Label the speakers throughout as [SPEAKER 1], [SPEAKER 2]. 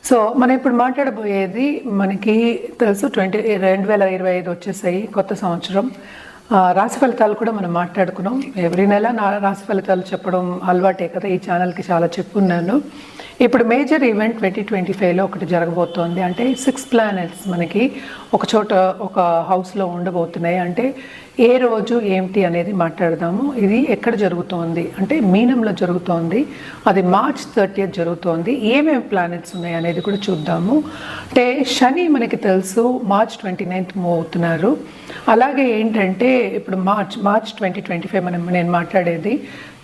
[SPEAKER 1] So మనం ఇప్పుడు మాట్లాడబోయేది మనకి తెలుసు 2025 వచ్చేసాయి, కొత్త సంవత్సరం. రాశి ఫలితాలు కూడా మనం మాట్లాడుకున్నాం. ఎవ్రీ నెల నా రాశి ఫలితాలు చెప్పడం అలవాటే కదా, ఈ ఛానల్కి చాలా చెప్పున్నాను. ఇప్పుడు మేజర్ ఈవెంట్ 2025లో ఒకటి జరగబోతోంది. అంటే 6 ప్లానెట్స్ మనకి ఒక చోట ఒక హౌస్లో ఉండబోతున్నాయి. అంటే ఏ రోజు ఏమిటి అనేది మాట్లాడదాము. ఇది ఎక్కడ జరుగుతోంది అంటే మీనంలో జరుగుతోంది. అది March 30th జరుగుతోంది. ఏమేమి ప్లానెట్స్ ఉన్నాయి అనేది కూడా చూద్దాము. అంటే శని మనకి తెలుసు March 29th మూవ్ అవుతున్నారు. అలాగే ఏంటంటే ఇప్పుడు మార్చ్ 2025 నేను మాట్లాడేది.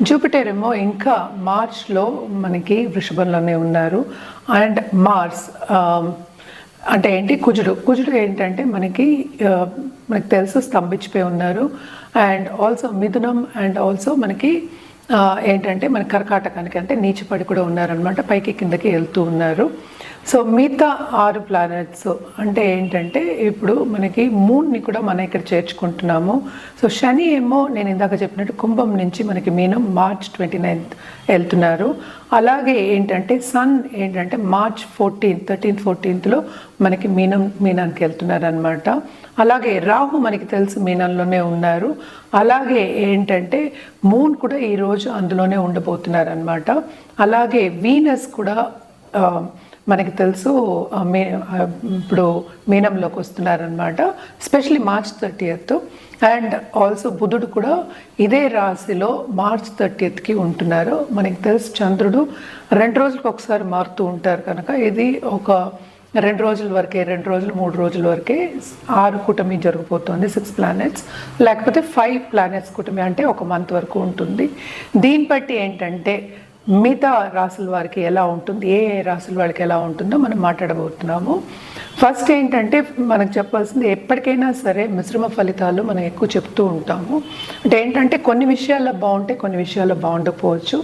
[SPEAKER 1] జూపిటర్ ఏమో ఇంకా మార్చ్లో మనకి వృషభంలోనే ఉన్నారు. అండ్ మార్స్ అంటే ఏంటి, కుజుడు ఏంటంటే మనకి తెలుసు స్తంభించిపోయి ఉన్నారు. And also Mithunam and also మనకి ఏంటంటే మన కర్కాటకానికి అంటే నీచపడి కూడా ఉన్నారనమాట, పైకి కిందకి వెళ్తూ ఉన్నారు. సో మిగతా 6 ప్లానెట్స్ అంటే ఏంటంటే ఇప్పుడు మనకి మూన్ని కూడా మనం ఇక్కడ చేర్చుకుంటున్నాము. సో శని ఏమో నేను ఇందాక చెప్పినట్టు కుంభం నుంచి మనకి మీనం March 29th వెళ్తున్నారు. అలాగే ఏంటంటే సన్ ఏంటంటే March 13th 14thలో మనకి మీనానికి వెళ్తున్నారు అనమాట. అలాగే రాహు మనకి తెలుసు మీనంలోనే ఉన్నారు. అలాగే ఏంటంటే మూన్ కూడా ఈరోజు అందులోనే ఉండబోతున్నారు అనమాట. అలాగే వీనస్ కూడా మనకి తెలుసు ఇప్పుడు మీనంలోకి వస్తున్నారనమాట, especially March 30th. And also బుధుడు కూడా ఇదే రాశిలో March 30th ఉంటున్నారు. మనకి తెలుసు చంద్రుడు 2 రోజులకు ఒకసారి మారుతూ ఉంటారు కనుక ఇది ఒక 2 రోజుల వరకే, 2 రోజులు 3 రోజుల వరకే 6 కూటమి జరిగిపోతుంది. 6 ప్లానెట్స్ లేకపోతే 5 ప్లానెట్స్ కూటమి అంటే ఒక మంత్ వరకు ఉంటుంది. దీన్ని బట్టి ఏంటంటే మిగతా రాసుల వారికి ఎలా ఉంటుంది, ఏ రాసుల వాళ్ళకి ఎలా ఉంటుందో మనం మాట్లాడబోతున్నాము. ఫస్ట్ ఏంటంటే మనకు చెప్పాల్సింది, ఎప్పటికైనా సరే మిశ్రమ ఫలితాలు మనం ఎక్కువ చెప్తూ ఉంటాము. అంటే ఏంటంటే కొన్ని విషయాల్లో బాగుంటే కొన్ని విషయాల్లో బాగుండకపోవచ్చు.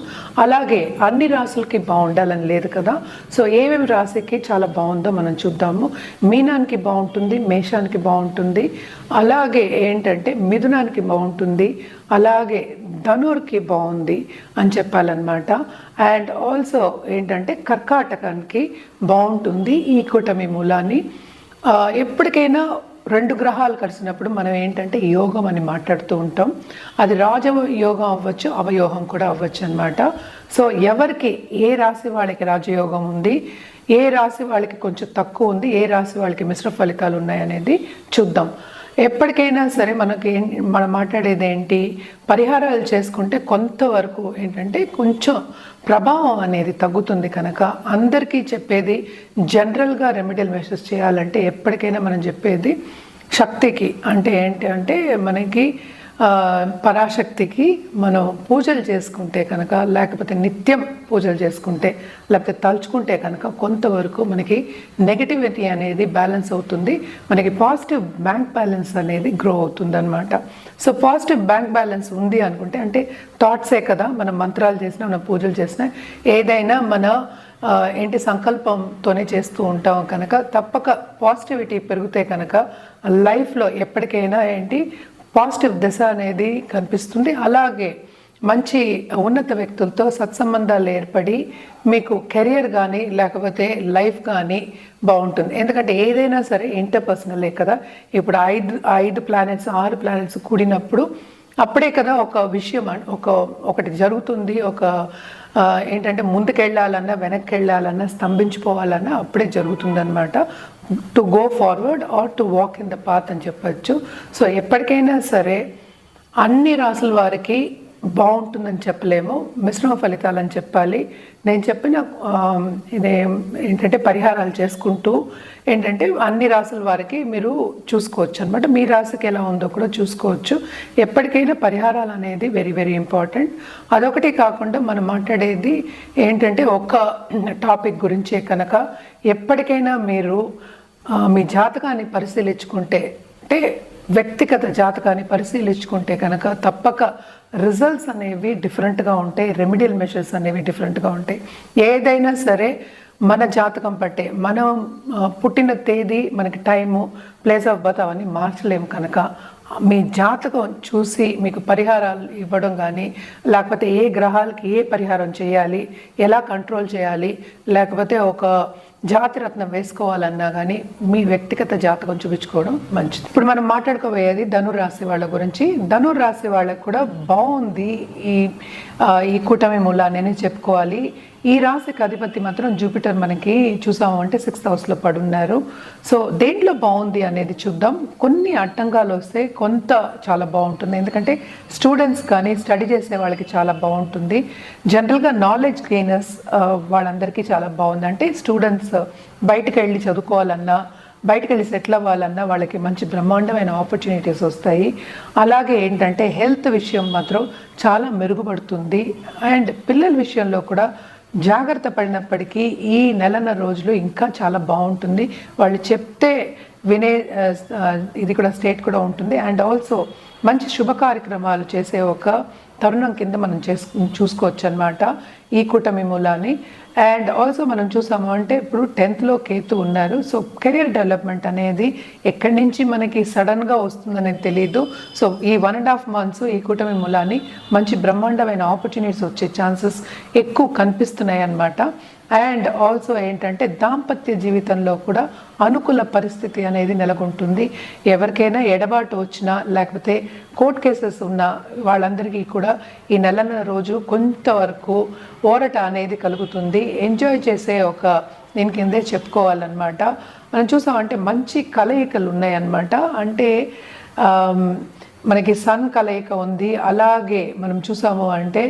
[SPEAKER 1] అలాగే అన్ని రాసులకి బాగుండాలని లేదు కదా. సో ఏమేమి రాశికి చాలా బాగుందో మనం చూద్దాము. మీనానికి బాగుంటుంది, మేషానికి బాగుంటుంది, అలాగే ఏంటంటే మిథునానికి బాగుంటుంది, అలాగే ధనుర్కి బాగుంది అని చెప్పాలన్నమాట. అండ్ ఆల్సో ఏంటంటే కర్కాటకానికి బాగుంటుంది ఈ కూటమి మూలాన్ని. ఎప్పటికైనా 2 గ్రహాలు కలిసినప్పుడు మనం ఏంటంటే యోగం అని మాట్లాడుతూ ఉంటాం. అది రాజయోగం అవ్వచ్చు, అవయోగం కూడా అవ్వచ్చు అనమాట. సో ఎవరికి ఏ రాశి వాళ్ళకి రాజయోగం ఉంది, ఏ రాశి వాళ్ళకి కొంచెం తక్కువ ఉంది, ఏ రాశి వాళ్ళకి మిశ్రమ ఫలితాలు ఉన్నాయనేది చూద్దాం. ఎప్పటికైనా సరే మనం మాట్లాడేది ఏంటి, పరిహారాలు చేసుకుంటే కొంతవరకు ఏంటంటే కొంచెం ప్రభావం అనేది తగ్గుతుంది. కనుక అందరికీ చెప్పేది జనరల్గా రెమెడియల్ మెషర్స్ చేయాలంటే ఎప్పటికైనా మనం చెప్పేది శక్తికి, అంటే ఏంటి అంటే మనకి పరాశక్తికి మనం పూజలు చేసుకుంటే కనుక, లేకపోతే నిత్యం పూజలు చేసుకుంటే, లేకపోతే తలుచుకుంటే కనుక కొంతవరకు మనకి నెగటివిటీ అనేది బ్యాలెన్స్ అవుతుంది, మనకి పాజిటివ్ బ్యాంక్ బ్యాలెన్స్ అనేది గ్రో అవుతుంది అనమాట. సో పాజిటివ్ బ్యాంక్ బ్యాలెన్స్ ఉంది అనుకుంటే, అంటే థాట్సే కదా, మనం మంత్రాలు చేసినా మనం పూజలు చేసినా ఏదైనా మన ఏంటి సంకల్పంతోనే చేస్తూ ఉంటాం కనుక తప్పక పాజిటివిటీ పెరిగితే కనుక లైఫ్లో ఎప్పటికైనా ఏంటి పాజిటివ్ దశ అనేది కనిపిస్తుంది. అలాగే మంచి ఉన్నత వ్యక్తులతో సత్సంబంధాలు ఏర్పడి మీకు కెరియర్ కానీ లేకపోతే లైఫ్ కానీ బాగుంటుంది. ఎందుకంటే ఏదైనా సరే ఇంటర్పర్సనలే కదా. ఇప్పుడు 5 ప్లానెట్స్ 6 ప్లానెట్స్ కూడినప్పుడు అప్పుడే కదా ఒక విషయం ఒకటి జరుగుతుంది. ఒక ఏంటంటే ముందుకెళ్ళాలన్నా వెనక్కి వెళ్ళాలన్నా స్తంభించిపోవాలన్నా అప్పుడే జరుగుతుందన్నమాట. To go forward are to walk in the path అని చెప్పచ్చు. సో ఎప్పటికైనా సరే అన్ని రాసుల వారికి బాగుంటుందని చెప్పలేము, మిశ్రమ ఫలితాలని చెప్పాలి. నేను చెప్పిన ఇదే ఏంటంటే పరిహారాలు చేసుకుంటూ ఏంటంటే అన్ని రాసుల వారికి మీరు చూసుకోవచ్చు అనమాట. మీ రాశికి ఎలా ఉందో కూడా చూసుకోవచ్చు. ఎప్పటికైనా పరిహారాలు అనేది వెరీ వెరీ ఇంపార్టెంట్. అదొకటి కాకుండా మనం మాట్లాడేది ఏంటంటే ఒక టాపిక్ గురించే కనుక ఎప్పటికైనా మీరు మీ జాతకాన్ని పరిశీలించుకుంటే, అంటే వ్యక్తిగత జాతకాన్ని పరిశీలించుకుంటే కనుక తప్పక రిజల్ట్స్ అనేవి డిఫరెంట్గా ఉంటాయి, రెమెడియల్ మెషర్స్ అనేవి డిఫరెంట్గా ఉంటాయి. ఏదైనా సరే మన జాతకం పట్టే, మనం పుట్టిన తేదీ, మనకి టైము, ప్లేస్ ఆఫ్ బర్త్ అవన్నీ మార్చలేము కనుక మీ జాతకం చూసి మీకు పరిహారాలు ఇవ్వడం కానీ, లేకపోతే ఏ గ్రహాలకి ఏ పరిహారం చేయాలి, ఎలా కంట్రోల్ చేయాలి, లేకపోతే ఒక జాతిరత్నం వేసుకోవాలన్నా కానీ మీ వ్యక్తిగత జాతకం చూపించుకోవడం మంచిది. ఇప్పుడు మనం మాట్లాడుకోబోయేది ధనుర్రాశి వాళ్ళ గురించి. ధనుర్రాశి వాళ్ళకు కూడా బాగుంది ఈ కూటమి మూలాన్ని చెప్పుకోవాలి. ఈ రాశికి అధిపతి మాత్రం జూపిటర్ మనకి చూసాము అంటే 6th హౌస్లో పడున్నారు. సో దేంట్లో బాగుంది అనేది చూద్దాం. కొన్ని అడ్డంగాలు వస్తే కొంత చాలా బాగుంటుంది, ఎందుకంటే స్టూడెంట్స్ కానీ స్టడీ చేసే వాళ్ళకి చాలా బాగుంటుంది. జనరల్గా నాలెడ్జ్ గెయినర్స్ వాళ్ళందరికీ చాలా బాగుంది. అంటే స్టూడెంట్స్ బయటకు వెళ్ళి చదువుకోవాలన్నా, బయటకు వెళ్ళి సెటిల్ అవ్వాలన్నా వాళ్ళకి మంచి బ్రహ్మాండమైన ఆపర్చునిటీస్ వస్తాయి. అలాగే ఏంటంటే హెల్త్ విషయం మాత్రం చాలా మెరుగుపడుతుంది. అండ్ పిల్లల విషయంలో కూడా జాగ్రత్త పడినప్పటికీ ఈ నెలన్న రోజులు ఇంకా చాలా బాగుంటుంది. వాళ్ళు చెప్తే వినే ఇది కూడా స్టేట్ కూడా ఉంటుంది. అండ్ ఆల్సో మంచి శుభ కార్యక్రమాలు చేసే ఒక తరుణం కింద మనం చూసుకోవచ్చు అన్నమాట ఈ కూటమి మూలాన్ని. అండ్ ఆల్సో మనం చూసాము అంటే ఇప్పుడు 10th కేతు ఉన్నారు. సో కెరియర్ డెవలప్మెంట్ అనేది ఎక్కడి నుంచి మనకి సడన్గా వస్తుందనేది తెలియదు. సో ఈ 1.5 months ఈ కూటమి మూలాన్ని మంచి బ్రహ్మాండమైన ఆపర్చునిటీస్ వచ్చే ఛాన్సెస్ ఎక్కువ కనిపిస్తున్నాయి అన్నమాట. అండ్ ఆల్సో ఏంటంటే దాంపత్య జీవితంలో కూడా అనుకూల పరిస్థితి అనేది నెలకొంటుంది. ఎవరికైనా ఎడబాటు వచ్చినా లేకపోతే కోర్ట్ కేసెస్ ఉన్న వాళ్ళందరికీ కూడా ఈ నెలన్న రోజు కొంతవరకు ఊరట అనేది కలుగుతుంది. ఎంజాయ్ చేసే ఒక దీని కిందే చెప్పుకోవాలన్నమాట. మనం చూసామంటే మంచి కలయికలు ఉన్నాయన్నమాట. అంటే మనకి సన్ కలయిక ఉంది, అలాగే మనం చూసాము అంటే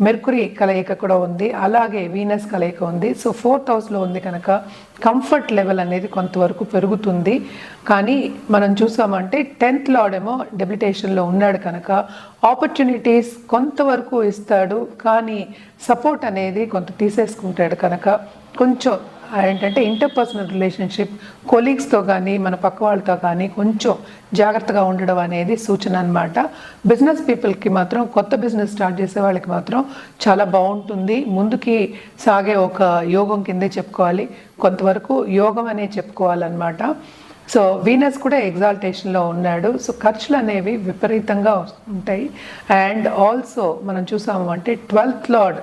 [SPEAKER 1] మెర్కురీ కలయిక కూడా ఉంది, అలాగే వీనస్ కలయిక ఉంది. సో 4th హౌస్లో ఉంది కనుక కంఫర్ట్ లెవెల్ అనేది కొంతవరకు పెరుగుతుంది. కానీ మనం చూసామంటే 10th లార్డ్ ఏమో డెబిలిటేషన్లో ఉన్నాడు కనుక ఆపర్చునిటీస్ కొంతవరకు ఇస్తాడు, కానీ సపోర్ట్ అనేది కొంత తీసేసుకుంటాడు కనుక కొంచెం ఏంటంటే ఇంటర్పర్సనల్ రిలేషన్షిప్ కొలీగ్స్తో కానీ మన పక్క వాళ్ళతో కానీ కొంచెం జాగ్రత్తగా ఉండడం అనేది సూచన అన్నమాట. బిజినెస్ పీపుల్కి మాత్రం కొత్త బిజినెస్ స్టార్ట్ చేసే వాళ్ళకి మాత్రం చాలా బాగుంటుంది. ముందుకి సాగే ఒక యోగం కిందే చెప్పుకోవాలి, కొంతవరకు యోగం అనే చెప్పుకోవాలన్నమాట. సో వీనస్ కూడా ఎగ్జాల్టేషన్లో ఉన్నాడు. సో ఖర్చులు అనేవి విపరీతంగా ఉంటాయి. అండ్ ఆల్సో మనం చూసాము అంటే 12th లార్డ్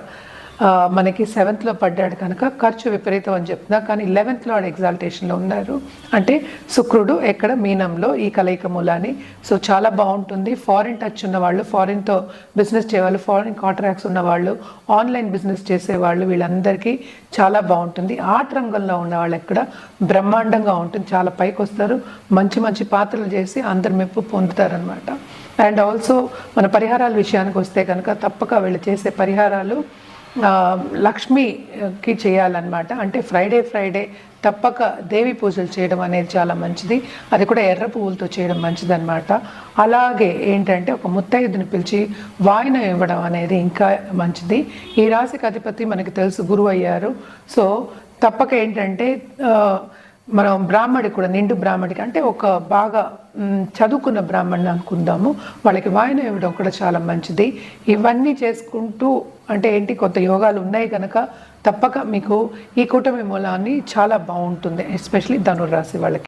[SPEAKER 1] మనకి 7th పడ్డాడు కనుక ఖర్చు విపరీతం అని చెప్తున్నా, కానీ 11th లార్డ్ ఎగ్జాల్టేషన్లో ఉన్నారు. అంటే శుక్రుడు ఎక్కడ మీనంలో ఈ కలయిక మూలాన్ని. సో చాలా బాగుంటుంది. ఫారిన్ టచ్ ఉన్నవాళ్ళు, ఫారిన్తో బిజినెస్ చేసేవాళ్ళు, ఫారిన్ కాంట్రాక్ట్స్ ఉన్నవాళ్ళు, ఆన్లైన్ బిజినెస్ చేసేవాళ్ళు, వీళ్ళందరికీ చాలా బాగుంటుంది. ఆర్ట్ రంగంలో ఉన్న వాళ్ళు ఎక్కడ బ్రహ్మాండంగా ఉంటుంది, చాలా పైకి వస్తారు, మంచి మంచి పాత్రలు చేసి అందరి మెప్పు పొందుతారనమాట. అండ్ ఆల్సో మన పరిహారాల విషయానికి వస్తే కనుక తప్పక వీళ్ళు చేసే పరిహారాలు లక్ష్మికి చేయాలన్నమాట. అంటే ఫ్రైడే తప్పక దేవి పూజలు చేయడం అనేది చాలా మంచిది. అది కూడా ఎర్ర పువ్వులతో చేయడం మంచిది అనమాట. అలాగే ఏంటంటే ఒక ముత్తైదుని పిలిచి వాయినం ఇవ్వడం అనేది ఇంకా మంచిది. ఈ రాశికి అధిపతి మనకి తెలుసు గురువు అయ్యారు. సో తప్పక ఏంటంటే మనం బ్రాహ్మడికి కూడా, నిండు బ్రాహ్మడికి అంటే ఒక బాగా చదువుకున్న బ్రాహ్మణ్ని అనుకుందాము, వాళ్ళకి వాయినం ఇవ్వడం కూడా చాలా మంచిది. ఇవన్నీ చేసుకుంటూ అంటే ఏంటి కొత్త యోగాలు ఉన్నాయి కనుక తప్పక మీకు ఈ కూటమి మూలాన్ని చాలా బాగుంటుంది, ఎస్పెషలీ ధనుర్రాశి వాళ్ళకి.